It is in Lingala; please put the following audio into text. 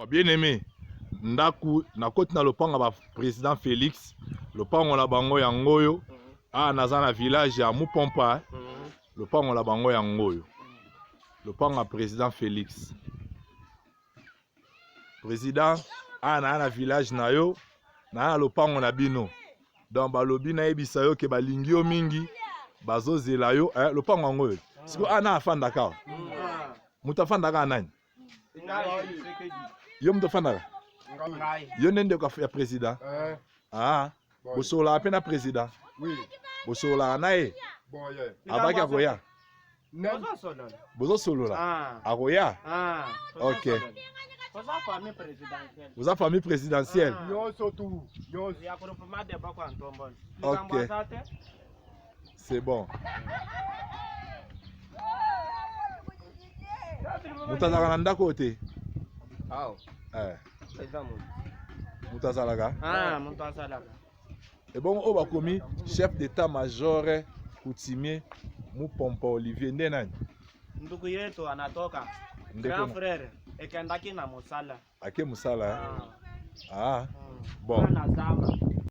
Bien aimé, ndaku na koti na lopango ba président Félix, lopango la bango ya ngoyo, naza na village ya Mupompa, lopango la bango ya ngoyo. Lopango ya président Félix. Président na village na yo, na lopango na bino. Donc balobi na yebisa yo ke balingi yo mingi, bazozela yo, lopango ngoyo. Siko na afanda ka. Mutafanda nani? Yo mutafanda ka? Yo nende ko ya président? Bosola apena président? Oui. Bosola na ye? Abaki akoya? Bozo solola? Akoya? Ok. Vous avez famille présidentielle? Ok. C'est bon. Mutazala nda côté. Mutazala. Et bon, on va commis chef d'état-major coutumier Mupompa Olivier Ndenani. Ndugu yetu anatoka. Grand frère ekendaki na musala. Ake musala. Bon.